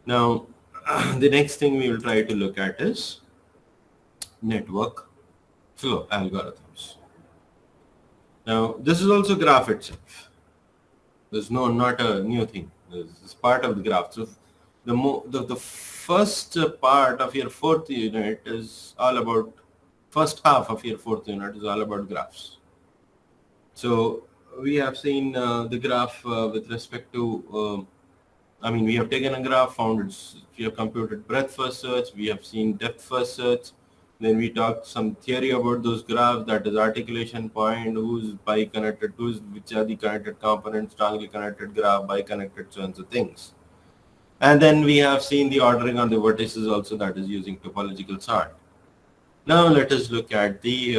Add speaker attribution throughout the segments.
Speaker 1: Now, the next thing we will try to look at is network flow algorithms. Now, this is also graph itself. There's not a new thing. It's part of the graph. So the first part of your fourth unit is all about, first half of your fourth unit is all about graphs. So we have seen the graph with respect to, we have taken a graph, we have computed breadth first search, we have seen depth first search, then we talked some theory about those graphs, that is articulation point, who's bi-connected, which are the connected components, strongly connected graph, bi-connected, so and so things. And then we have seen the ordering on the vertices also, that is using topological sort. Now let us look at the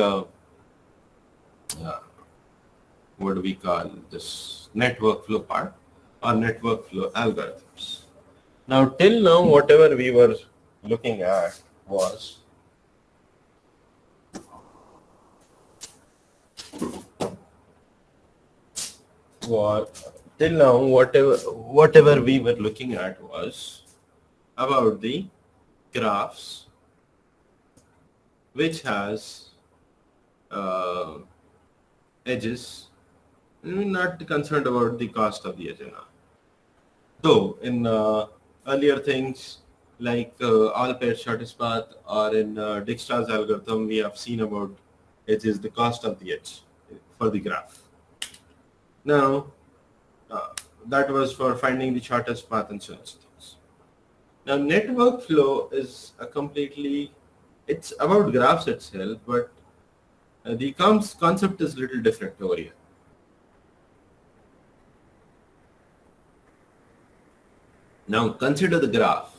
Speaker 1: what do we call this network flow part or network flow algorithms. Now till now whatever we were looking at was whatever we were looking at was about the graphs which has edges. We're not concerned about the cost of the edge now. So in earlier things like all pairs shortest path, or in Dijkstra's algorithm, we have seen about edges, the cost of the edge for the graph. Now that was for finding the shortest path and such things. Now network flow is it's about graphs itself, but the concept is a little different over here. Now consider the graph.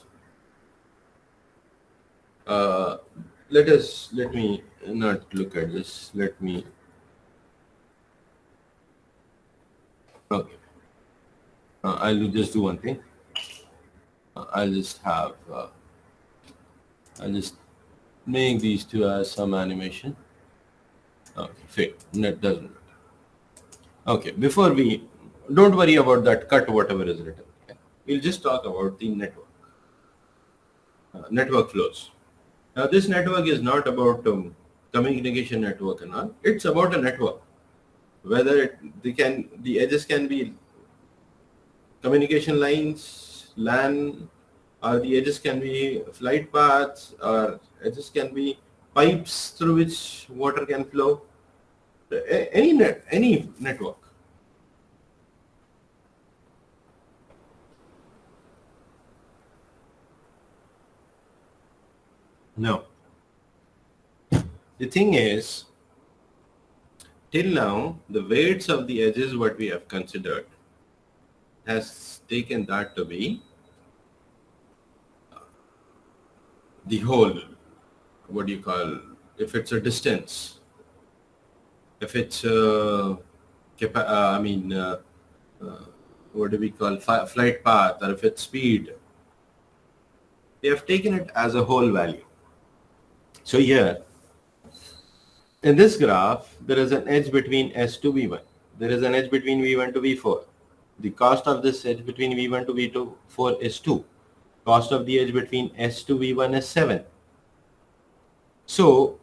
Speaker 1: Let me not look at this. Okay. I'll just do one thing. I'll just make these two as some animation. Okay, fake. That doesn't matter. Okay, don't worry about that cut, whatever is written. Okay? We'll just talk about the network flows. Now, this network is not about communication network and all. It's about a network. Whether the edges can be communication lines, LAN, or the edges can be flight paths, or edges can be pipes through which water can flow. Any network. No. The thing is, till now, the weights of the edges, what we have considered, has taken that to be the whole, what do you call, if it's a distance, if it's what do we call, flight path, or if it's speed, they have taken it as a whole value. So here, in this graph, there is an edge between S to V1. There is an edge between V1 to V4. The cost of this edge between V1 to V4 is 2. Cost of the edge between S to V1 is 7. So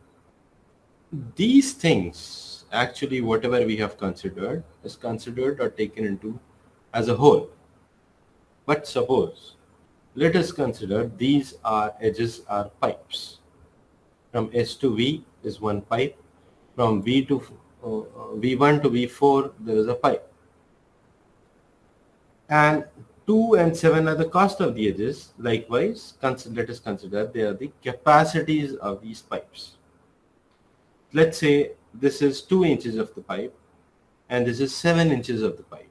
Speaker 1: these things, actually whatever we have considered, is considered or taken into as a whole. But suppose, let us consider these edges are pipes. From S to V is one pipe. From V1 to V4, there is a pipe. And 2 and 7 are the cost of the edges. Likewise, let us consider they are the capacities of these pipes. Let's say this is 2 inches of the pipe and this is 7 inches of the pipe.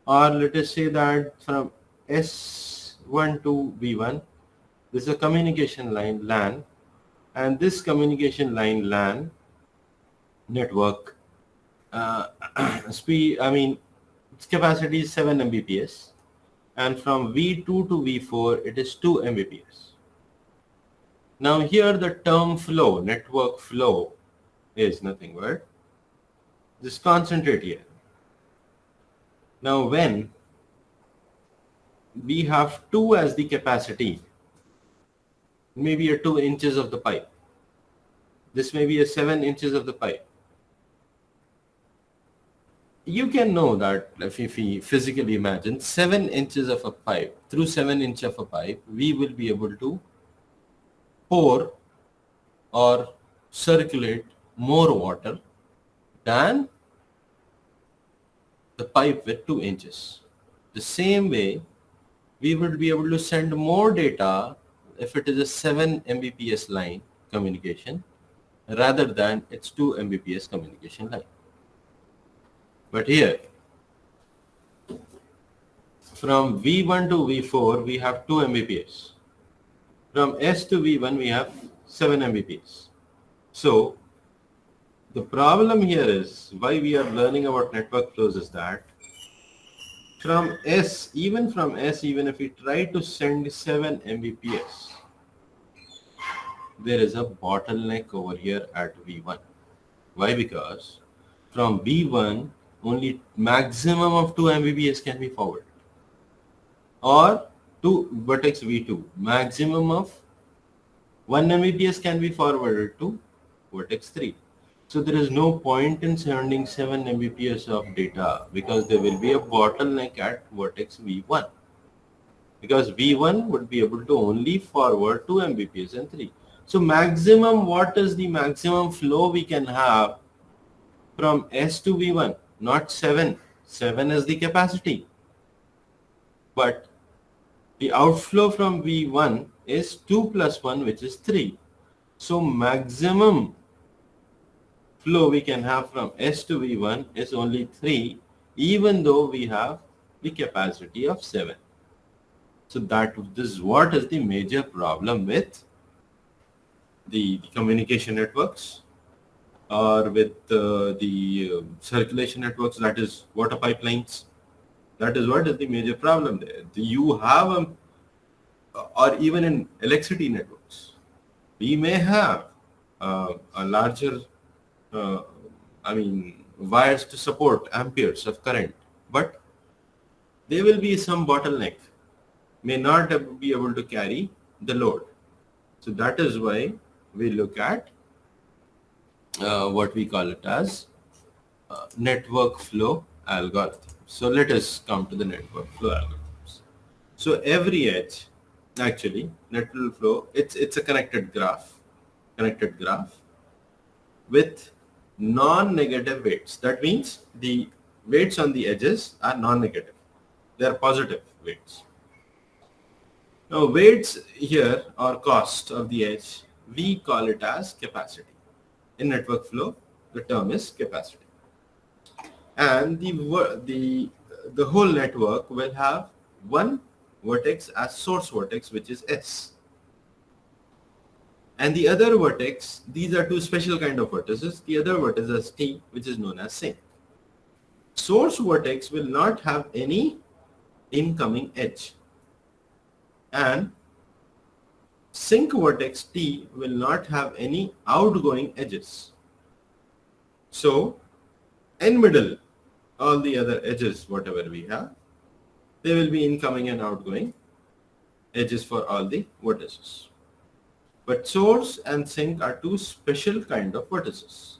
Speaker 1: Or let us say that from S1 to V1, this is a communication line, LAN, and this communication line, LAN, network, its capacity is 7 Mbps, and from V2 to V4 it is 2 Mbps. Now here the term flow, network flow, is nothing but just concentrate here. Now when we have 2 as the capacity, maybe a 2 inches of the pipe. This may be a 7 inches of the pipe. You can know that if we physically imagine 7 inches of a pipe, through 7 inch of a pipe, we will be able to pour or circulate more water than the pipe with 2 inches. The same way, we would be able to send more data if it is a 7 Mbps line communication rather than its 2 Mbps communication line. But here, from V1 to V4, we have 2 Mbps. From S to V1, we have 7 Mbps. So, the problem here is why we are learning about network flows is that from S, even if we try to send 7 Mbps, there is a bottleneck over here at V1. Why? Because from V1, only maximum of 2 Mbps can be forwarded. Or to vertex V2, maximum of 1 Mbps can be forwarded to vertex 3. So there is no point in sending 7 Mbps of data because there will be a bottleneck at vertex V1. Because V1 would be able to only forward 2 Mbps and 3. So maximum, what is the maximum flow we can have from S to V1? Not 7. 7 is the capacity. But the outflow from V1 is 2 plus 1, which is 3. So maximum flow we can have from S to V1 is only 3, even though we have the capacity of 7. So this is what is the major problem with the communication networks or with the circulation networks, that is water pipelines. That is what is the major problem there. You have or even in electricity networks, we may have a larger, wires to support amperes of current, but there will be some bottleneck, may not be able to carry the load. So that is why we look at what we call it as network flow algorithm. So let us come to the network flow algorithms. So every edge, actually, network flow, it's a connected graph with non-negative weights. That means the weights on the edges are non-negative. They are positive weights. Now weights here or cost of the edge, we call it as capacity. In network flow, the term is capacity. And the whole network will have one vertex as source vertex, which is S. And the other vertex, these are two special kind of vertices. The other vertex is T, which is known as sink. Source vertex will not have any incoming edge. And sink vertex T will not have any outgoing edges. So in middle, all the other edges, whatever we have, there will be incoming and outgoing edges for all the vertices. But source and sink are two special kind of vertices.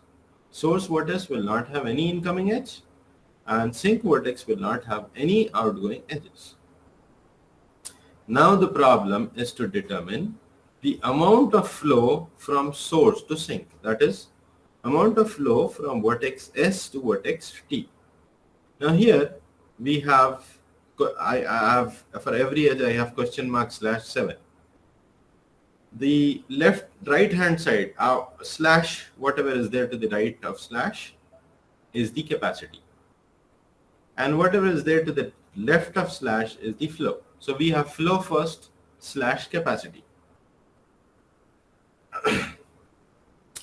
Speaker 1: Source vertex will not have any incoming edge and sink vertex will not have any outgoing edges. Now the problem is to determine the amount of flow from source to sink. That is, amount of flow from vertex S to vertex T. Now here we have, I have, for every edge I have question mark /7. The right hand side, slash, whatever is there to the right of slash is the capacity. And whatever is there to the left of slash is the flow. So we have flow first / capacity.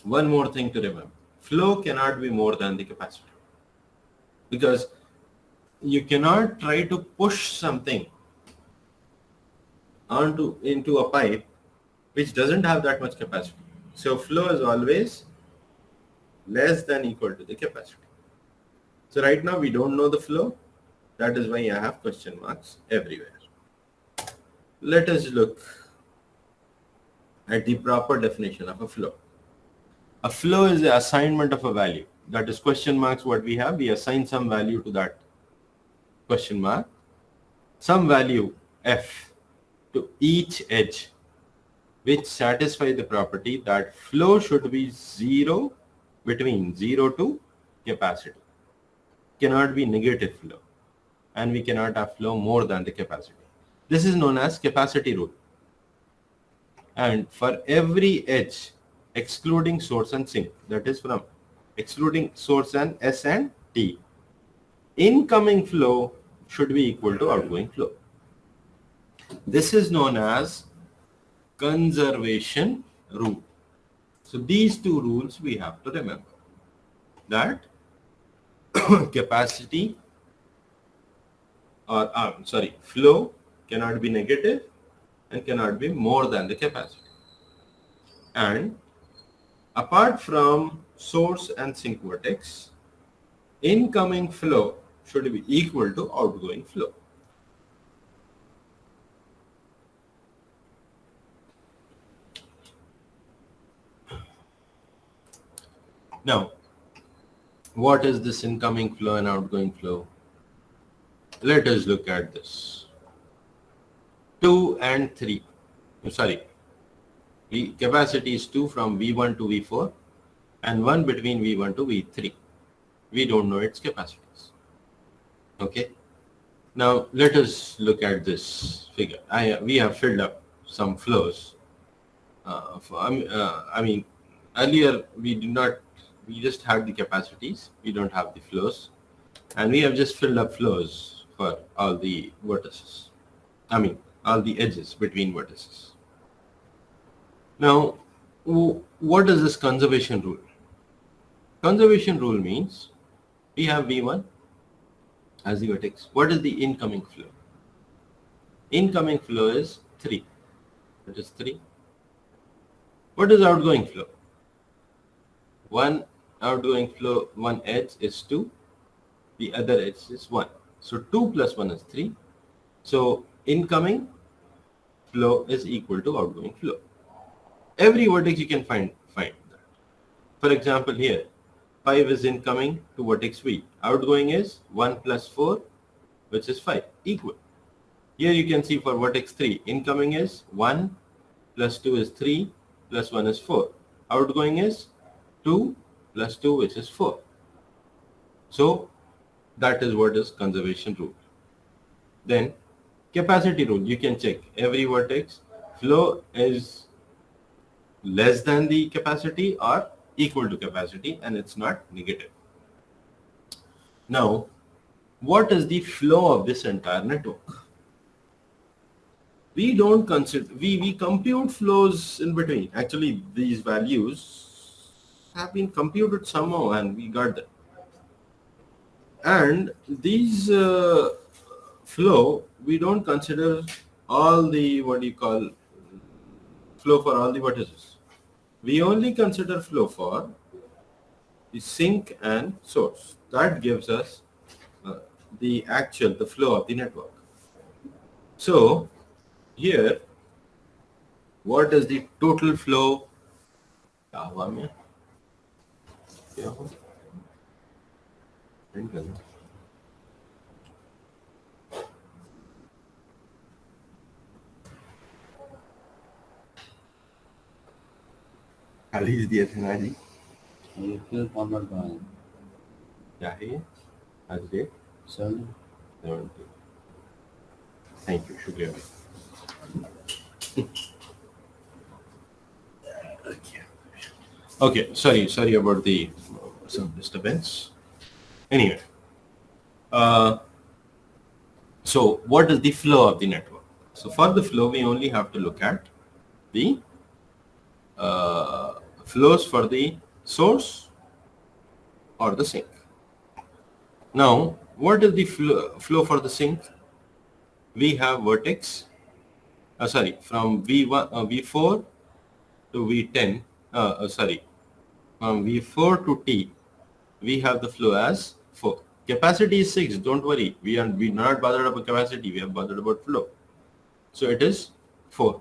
Speaker 1: One more thing to remember. Flow cannot be more than the capacity. Because you cannot try to push something into a pipe which doesn't have that much capacity. So flow is always less than equal to the capacity. So right now we don't know the flow. That is why I have question marks everywhere. let us look at the proper definition of a flow. A flow is the assignment of a value. That is question marks what we have. We assign some value to that question mark, some value f to each edge, which satisfy the property that flow should be zero between 0 to capacity. Cannot be negative flow, and we cannot have flow more than the capacity. This is known as capacity rule. And for every edge, excluding source and sink, that is from excluding source and S and T, incoming flow should be equal to outgoing flow. This is known as conservation rule. So these two rules we have to remember, that capacity or flow cannot be negative and cannot be more than the capacity. And apart from source and sink vertex, incoming flow should be equal to outgoing flow. Now, what is this incoming flow and outgoing flow? Let us look at this. 2 and 3. The capacity is 2 from V1 to V4 and 1 between V1 to V3. We don't know its capacities. Okay. Now let us look at this figure. We have filled up some flows. Earlier we just had the capacities. We don't have the flows. And we have just filled up flows for all the vertices. All the edges between vertices. Now, what is this conservation rule? Conservation rule means we have V1 as the vertex. What is the incoming flow? Incoming flow is 3. That is 3. What is outgoing flow? One outgoing flow, one edge is 2. The other edge is 1. So 2 plus 1 is 3. So incoming flow is equal to outgoing flow. Every vertex you can find that. For example, here 5 is incoming to vertex V. Outgoing is 1 plus 4, which is 5, equal. Here you can see for vertex 3, incoming is 1 plus 2 is 3 plus 1 is 4. Outgoing is 2 plus 2, which is 4. So that is what is conservation rule. Then capacity rule, you can check every vertex flow is less than the capacity or equal to capacity, and it's not negative. Now, what is the flow of this entire network? We don't consider, we compute flows in between. Actually, these values have been computed somehow and we got them. And these flow, we don't consider all the, flow for all the vertices. We only consider flow for the sink and source. That gives us the flow of the network. So here, what is the total flow? खाली दिए थे ना जी
Speaker 2: ये फिर format बनाए
Speaker 1: क्या है ये आज डेट 7 थैंक यू शुक्रिया okay sorry about the some disturbance anyway so what is the flow of the network? So for the flow we only have to look at the flows for the source or the sink. Now, what is the flow for the sink? We have vertex, from V4 to V10, from V4 to T, we have the flow as 4. Capacity is 6, don't worry. We are not bothered about capacity, we are bothered about flow. So it is 4.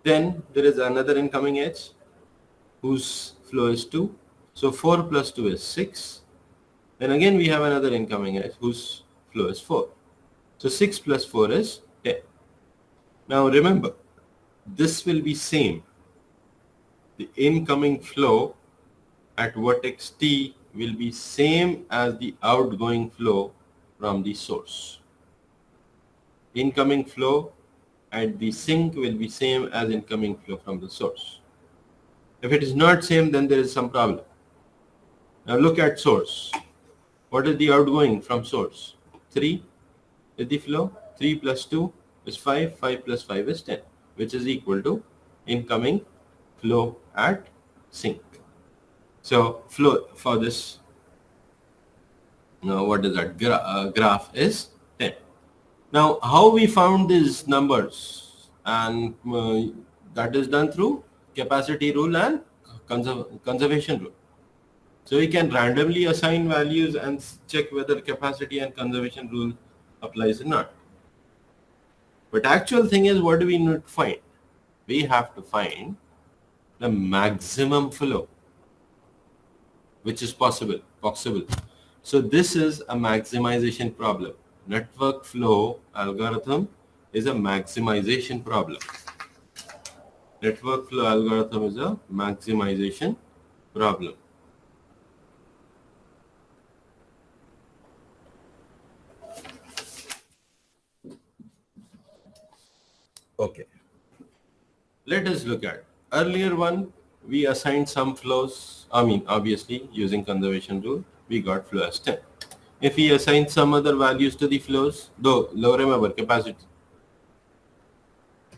Speaker 1: Then there is another incoming edge whose flow is 2. So 4 plus 2 is 6. Then again we have another incoming edge whose flow is 4. So 6 plus 4 is 10. Now remember, this will be same. The incoming flow at vertex T will be same as the outgoing flow from the source. Incoming flow at the sink will be same as incoming flow from the source. If it is not same, then there is some problem. Now look at source. What is the outgoing from source? 3 is the flow. 3 plus 2 is 5. 5 plus 5 is 10, which is equal to incoming flow at sink. So flow for this, now what is that graph is 10. Now how we found these numbers, and that is done through capacity rule and conservation rule. So we can randomly assign values and check whether capacity and conservation rule applies or not. But actual thing is, what do we need to find? We have to find the maximum flow, which is possible. So this is a maximization problem. Network flow algorithm is a maximization problem. Network flow algorithm is a maximization problem. Okay. Let us look at earlier one. We assigned some flows. Obviously using conservation rule, we got flow as 10. If we assign some other values to the flows, though remember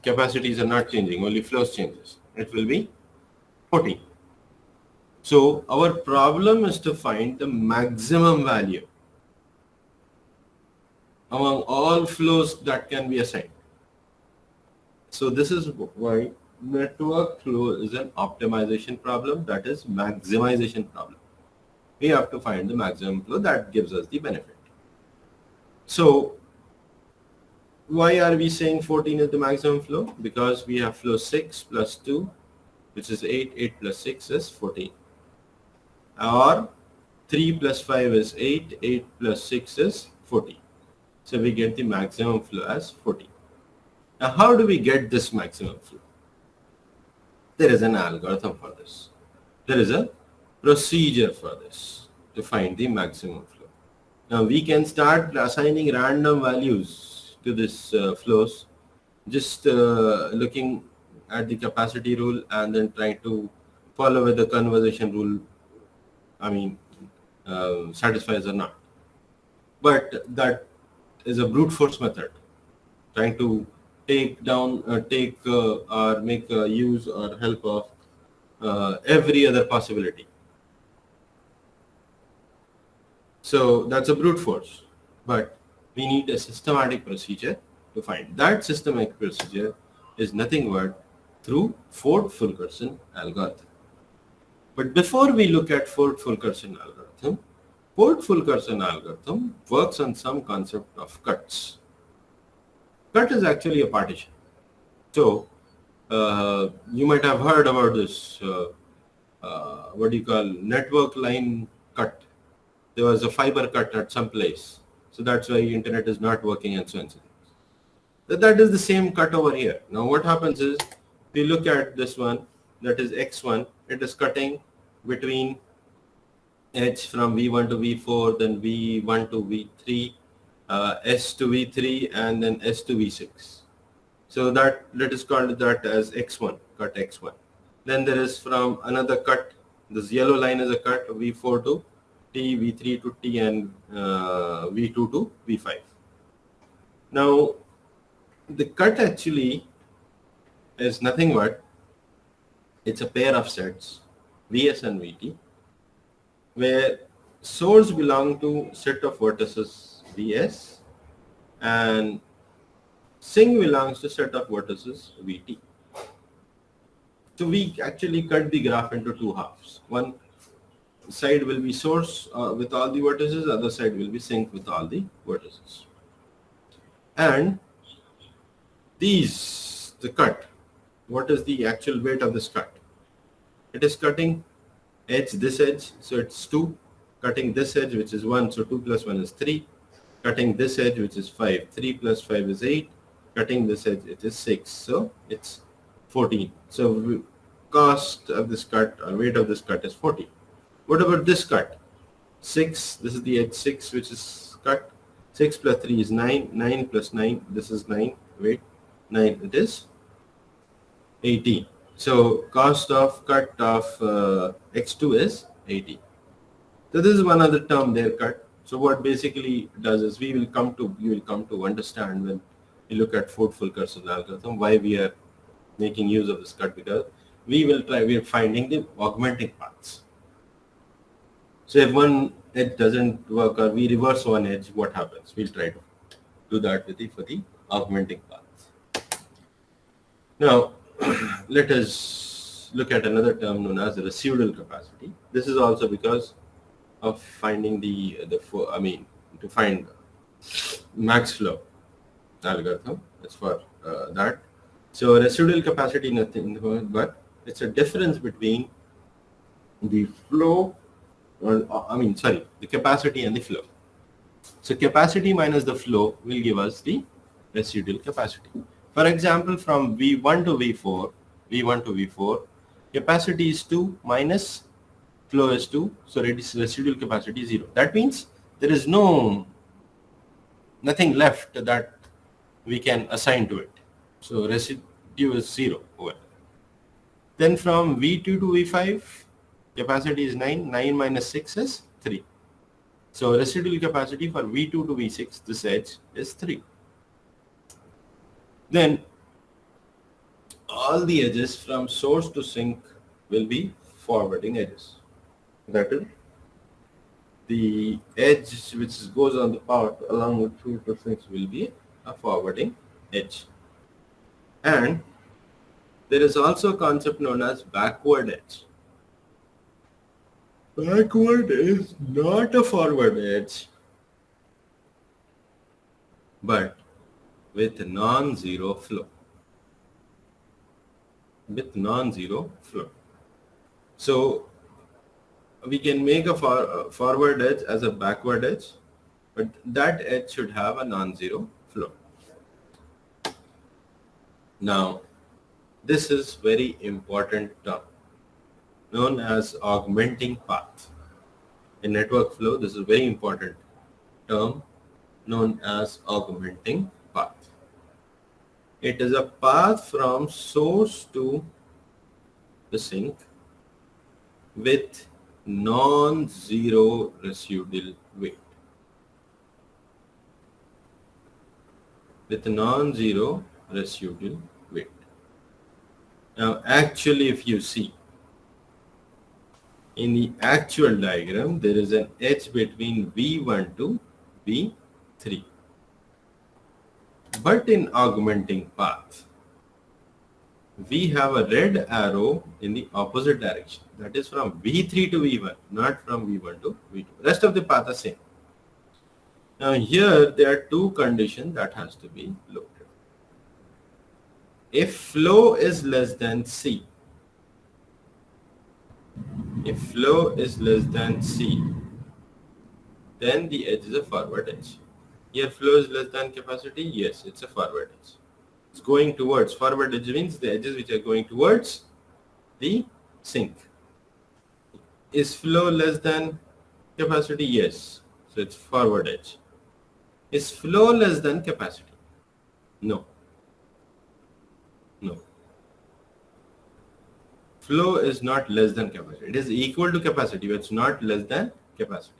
Speaker 1: capacities are not changing, only flows changes. It will be 14. So our problem is to find the maximum value among all flows that can be assigned. So this is why network flow is an optimization problem, that is maximization problem. We have to find the maximum flow that gives us the benefit. So why are we saying 14 is the maximum flow? Because we have flow 6 plus 2, which is 8. 8 plus 6 is 14. Or 3 plus 5 is 8. 8 plus 6 is 14. So we get the maximum flow as 14. Now how do we get this maximum flow? There is an algorithm for this. There is a procedure for this to find the maximum flow. Now we can start assigning random values to this flows, just looking at the capacity rule and then trying to follow whether the conservation rule satisfies or not. But that is a brute force method, trying to take down, or make use or help of every other possibility. So that's a brute force, but we need a systematic procedure to find. That systematic procedure is nothing but through Ford-Fulkerson algorithm. But before we look at Ford-Fulkerson algorithm, Ford-Fulkerson algorithm works on some concept of cuts. Cut is actually a partition. So you might have heard about this, what do you call, network line cut. There was a fiber cut at some place. So that's why internet is not working and so on. That is the same cut over here. Now what happens is, we look at this one, that is X1. It is cutting between edge from V1 to V4, then V1 to V3, S to V3, and then S to V6. So that let us call that as X1, cut X1. Then there is from another cut, this yellow line is a cut, V4 to T, V3 to T, and V2 to V5. Now the cut actually is nothing but, it's a pair of sets, Vs and Vt, where source belong to set of vertices Vs and sink belongs to set of vertices Vt. So we actually cut the graph into two halves. One side will be source with all the vertices, other side will be sink with all the vertices. And the cut, what is the actual weight of this cut? It is cutting this edge, so it's 2. Cutting this edge, which is 1, so 2 plus 1 is 3. Cutting this edge, which is 5. 3 plus 5 is 8. Cutting this edge, it is 6. So it's 14. So cost of this cut or weight of this cut is 14. What about this cut? 6, this is the edge 6 which is cut. 6 plus 3 is 9. 9 plus 9, this is 9. Wait, 9, it is 18. So cost of cut of x2 is 80. So this is one other term there, cut. So what basically does is you will come to understand when you look at Fulkerson algorithm why we are making use of this cut, because we are finding the augmenting paths. So if one edge doesn't work or we reverse one edge, what happens? We'll try to do that for the augmenting paths. Now, let us look at another term known as residual capacity. This is also because of finding to find max flow algorithm. That's for that. So residual capacity nothing but it's a difference between the flow, the capacity and the flow. So capacity minus the flow will give us the residual capacity. For example, from V1 to V4, capacity is 2 minus flow is 2, so residual capacity is 0. That means there is nothing left that we can assign to it. So residue is 0 over. Then from V2 to V5, capacity is 9. 9 minus 6 is 3. So residual capacity for V2 to V6, this edge is 3. Then all the edges from source to sink will be forwarding edges. That is, the edge which goes on the path along with 2 to 6 will be a forwarding edge. And there is also a concept known as backward edge. Backward is not a forward edge, but with non-zero flow. So we can make a forward edge as a backward edge, but that edge should have a non-zero flow. Now, this is very important term known as augmenting path. In network flow, this is a very important term known as augmenting path. It is a path from source to the sink with non-zero residual weight. Now, actually, if you see, in the actual diagram, there is an edge between V1 to V3. But in augmenting path, we have a red arrow in the opposite direction. That is from V3 to V1, not from V1 to V2. Rest of the path are same. Now here there are two conditions that has to be looked at. If flow is less than C, then the edge is a forward edge. Here flow is less than capacity, yes, it's a forward edge. It's going towards, forward edge means the edges which are going towards the sink. Is flow less than capacity? Yes, so it's forward edge. Is flow less than capacity? No. Flow is not less than capacity. It is equal to capacity, but it's not less than capacity.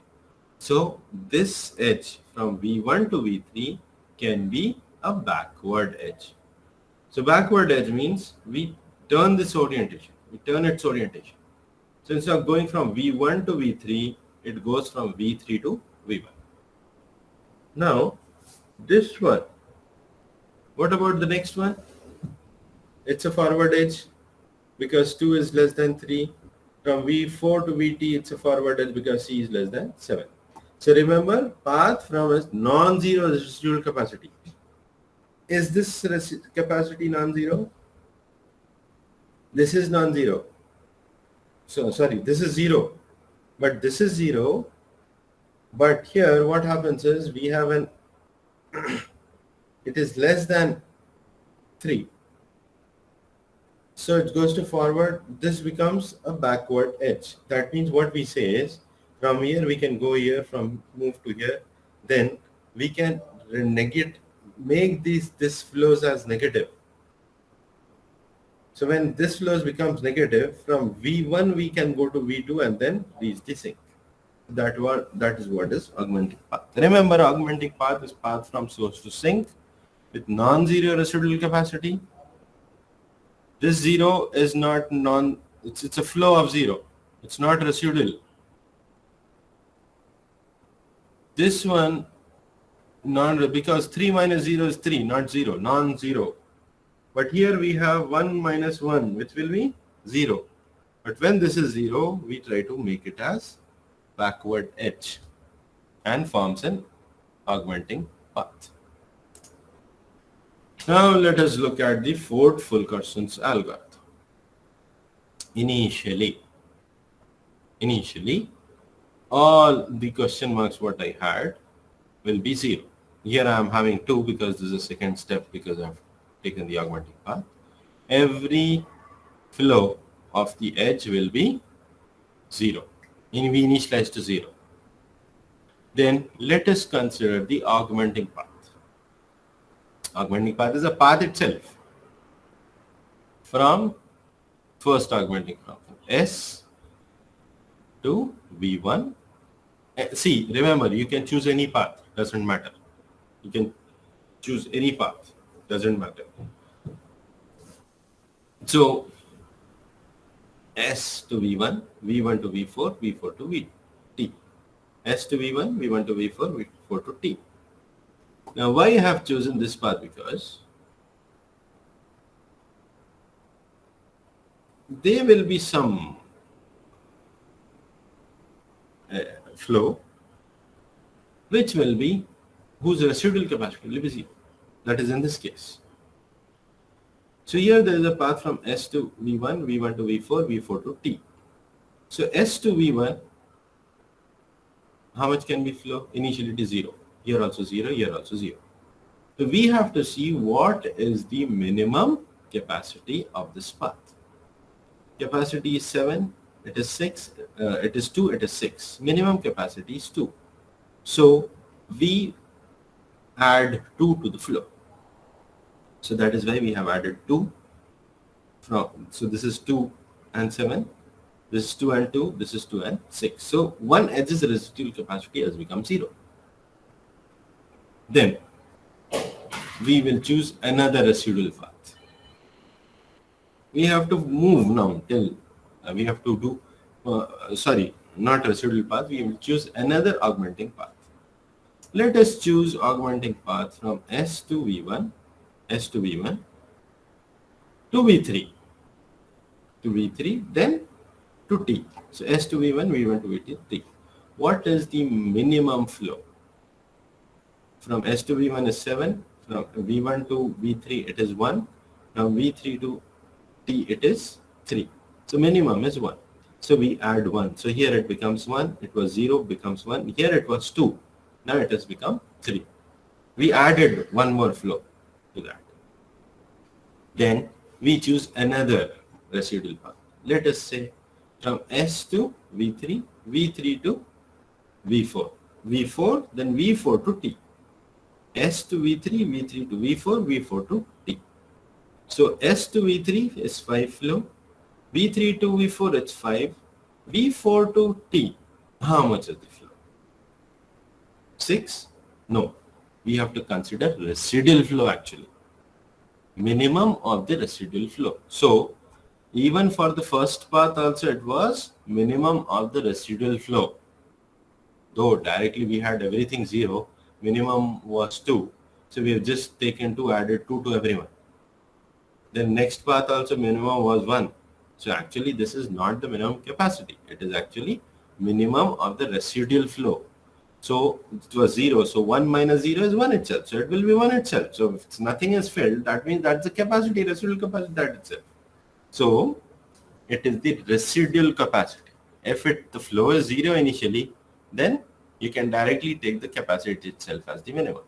Speaker 1: So this edge from V1 to V3 can be a backward edge. So backward edge means we turn its orientation. So instead of going from V1 to V3, it goes from V3 to V1. Now, this one, what about the next one? It's a forward edge because 2 is less than 3. From V4 to VT, it's a forward edge because C is less than 7. So remember, path from a non-zero residual capacity. Is this capacity non-zero? This is non-zero. So sorry, this is zero, but this is zero. But here what happens is we have it is less than 3. So it goes to forward. This becomes a backward edge. That means what we say is from here we can go here, from move to here. Then we can make this flows as negative. So when this flows becomes negative, from V1 we can go to V2 and then reach the sink. That is what is augmenting path. Remember, augmenting path is path from source to sink with non-zero residual capacity. This zero is not it's a flow of zero. It's not residual. This one because 3 minus 0 is 3, not 0, non-zero. But here we have 1 minus 1, which will be 0. But when this is 0, we try to make it as backward edge and forms an augmenting path. Now let us look at the fourth Fulkerson's algorithm. Initially, all the question marks what I had will be 0. Here I am having 2 because this is a second step because I have taken the augmenting path. Every flow of the edge will be 0. We initialize to 0. Then let us consider the augmenting path. Augmenting path is a path itself from first augmenting path, S to V1. See, remember, you can choose any path, doesn't matter. You can choose any path, doesn't matter. So, S to V1, V1 to V4, V4 to VT. S to V1, V1 to V4, V4 to T. Now, why I have chosen this path? Because there will be some flow which will be whose residual capacity will be 0. That is in this case. So here there is a path from S to V1, V1 to V4, V4 to T. So S to V1, how much can we flow? Initially it is 0. Here also 0, here also 0. So we have to see what is the minimum capacity of this path. Capacity is 7, it is 6, it is 2, it is 6. Minimum capacity is 2. So we add 2 to the flow. So that is why we have added 2. So this is 2 and 7. This is 2 and 2. This is 2 and 6. So one edge's residual capacity has become 0. Then we will choose another residual path. We have to move now till we have to do, not residual path. We will choose another augmenting path. Let us choose augmenting path from S to V1, S to V1 to V3, then to T. So S to V1, V1 to VT, T. What is the minimum flow? From S to V1 is 7, from V1 to V3 it is 1, from V3 to T it is 3. So minimum is 1. So we add 1. So here it becomes 1, it was 0, becomes 1, here it was 2, now it has become 3. We added one more flow to that. Then we choose another residual path. Let us say from S to V3, V3 to V4, V4, then V4 to T. S to V3, V3 to V4, V4 to T. So S to V3 is 5 flow, V3 to V4 it's 5, V4 to T, how much is the flow? 6? No, we have to consider residual flow actually. Minimum of the residual flow. So even for the first path also it was minimum of the residual flow. Though directly we had everything 0, minimum was 2. So we have just taken 2, added 2 to everyone. Then next path also minimum was 1. So actually this is not the minimum capacity. It is actually minimum of the residual flow. So it was 0. So 1 minus 0 is 1 itself. So it will be 1 itself. So if nothing is filled, that means that's the capacity, residual capacity, that itself. So it is the residual capacity. If the flow is 0 initially, then you can directly take the capacity itself as the minimum.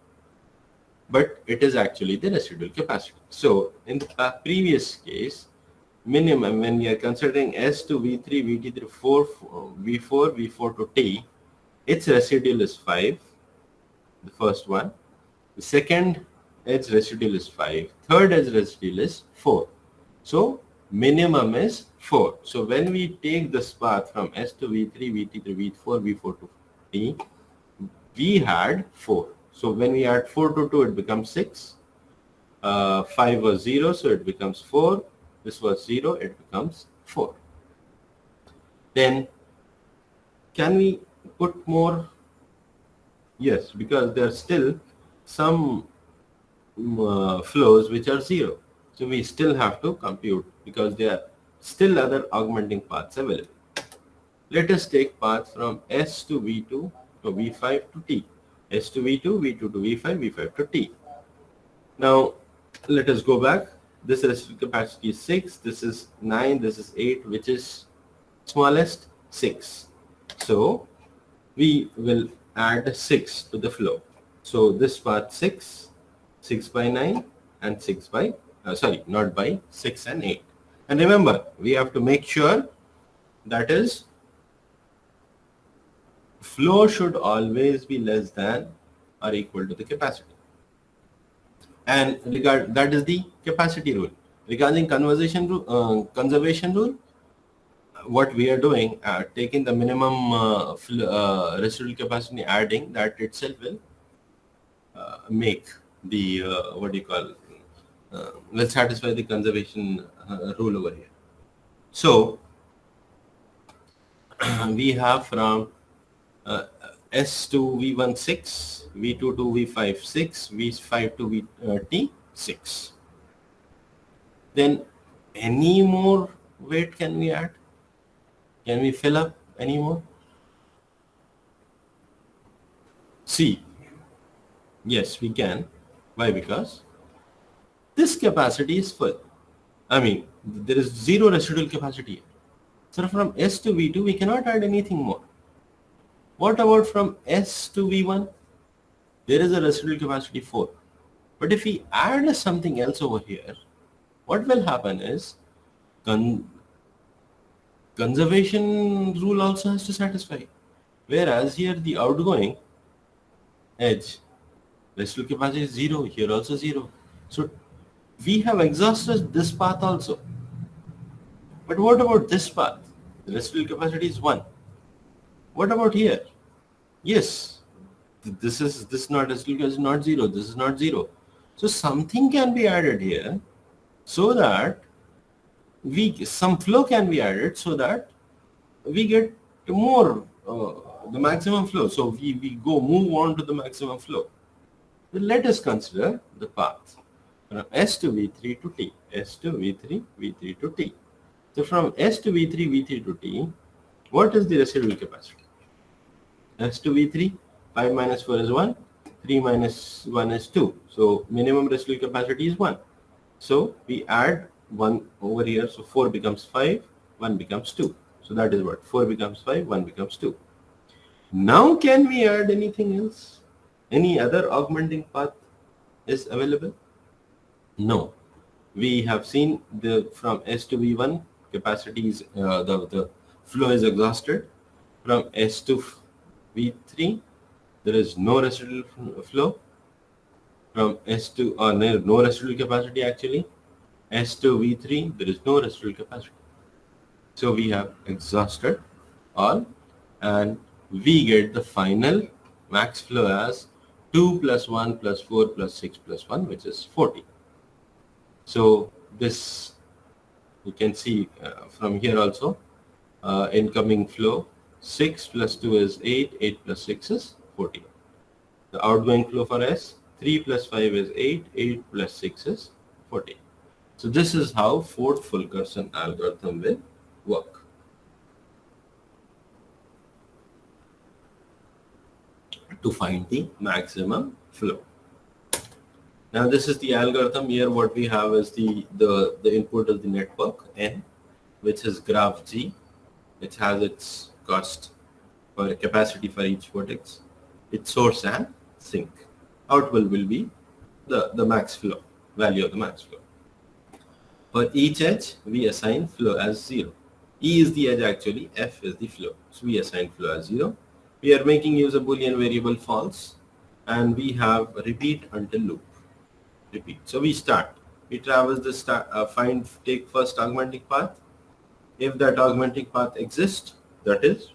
Speaker 1: But it is actually the residual capacity. So in the previous case, minimum, when we are considering S to V3, VT to V4, V4 to T, its residual is 5, the first one. The second edge residual is 5. Third edge residual is 4. So minimum is 4. So when we take this path from S to V3, VT to V4, V4 to T, we had 4. So when we add 4 to 2, it becomes 6. 5 was 0, so it becomes 4. This was 0, it becomes 4. Then can we put more? Yes, because there are still some flows which are 0. So we still have to compute because there are still other augmenting paths available. Let us take path from S to V2 to V5 to T. S to V2, V2 to V5, V5 to T. Now let us go back. This residual capacity is 6, this is 9, this is 8, which is smallest? 6. So we will add 6 to the flow. So this path 6, 6 by 9 and 6 by, not by 6 and 8. And remember, we have to make sure that is flow should always be less than or equal to the capacity. And that is the capacity rule. Regarding conservation rule, what we are doing, taking the minimum residual capacity, adding that itself will make the will satisfy the conservation rule over here. So we have from S to V1 6, V2 to V5 6, V5 to T 6. Then any more weight can we add? Can we fill up any more? C. Yes, we can. Why? Because this capacity is full. I mean, there is 0 residual capacity. So from S to V2, we cannot add anything more. What about from S to V1? There is a residual capacity 4. But if we add something else over here, what will happen is conservation rule also has to satisfy. Whereas here the outgoing edge residual capacity is 0, here also 0. So we have exhausted this path also. But what about this path? The residual capacity is 1. What about here? Yes, this not residual capacity is not 0. This is not 0. So something can be added here so that some flow can be added so that we get more the maximum flow. So we move on to the maximum flow. Then let us consider the path from S to V3 to T. S to V3, V3 to T. So from S to V3, V3 to T, what is the residual capacity? S to V3, 5 minus 4 is 1, 3 minus 1 is 2. So minimum residual capacity is 1. So we add 1 over here. So 4 becomes 5, 1 becomes 2. So that is what? 4 becomes 5, 1 becomes 2. Now can we add anything else? Any other augmenting path is available? No. We have seen from S to V1 capacity is the flow is exhausted. From S to V3 there is no residual flow. From S to no residual capacity actually. S to V3 there is no residual capacity. So we have exhausted all and we get the final max flow as 2 plus 1 plus 4 plus 6 plus 1, which is 40. So this you can see from here also incoming flow 6 plus 2 is 8, 8 plus 6 is 40. The outgoing flow for S 3 plus 5 is 8, 8 plus 6 is 40. So this is how Ford-Fulkerson algorithm will work. to find the maximum flow. Now this is the algorithm. Here what we have is the input of the network N, which is graph G, which has its cost or capacity for each vertex, its source and sink. Output will be the max flow, value of the max flow. For each edge, we assign flow as 0. E is the edge actually, F is the flow. So we assign flow as 0. We are making use of Boolean variable false, and we have repeat until loop. Repeat. So we start. We traverse the take first augmenting path. If that augmenting path exists, that is,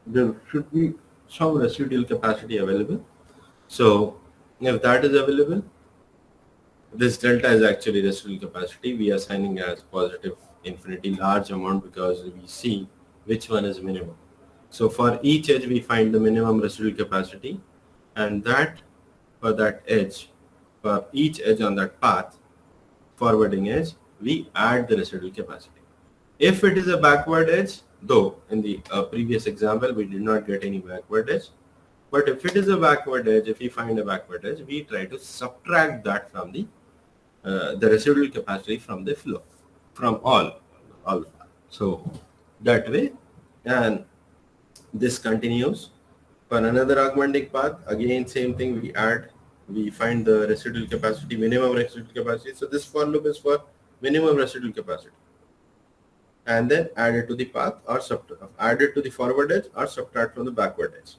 Speaker 1: there should be some residual capacity available. So if that is available, this delta is actually residual capacity. We are assigning as positive infinity large amount because we see which one is minimum. So for each edge, we find the minimum residual capacity, and that for that edge, for each edge on that path, forwarding edge, we add the residual capacity. If it is a backward edge, though in the previous example we did not get any backward edge, but if it is a backward edge, if we find a backward edge, we try to subtract that from the residual capacity from the flow, from all. So that way, and this continues. For another augmenting path, again same thing, we find the residual capacity, minimum residual capacity. So this for loop is for minimum residual capacity, and then add it to the path or add it to the forward edge or subtract from the backward edge.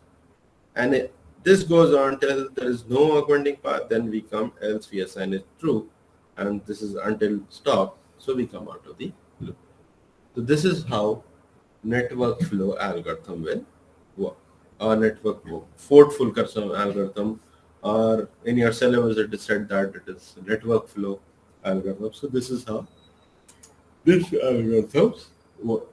Speaker 1: And this goes on till there is no augmenting path, then we come, else we assign it true, and this is until stop, so we come out of the loop. So this is how network flow algorithm will work, or network Ford Fulkerson algorithm, or in your syllabus it is said that it is network flow algorithm. So this is how these algorithms work.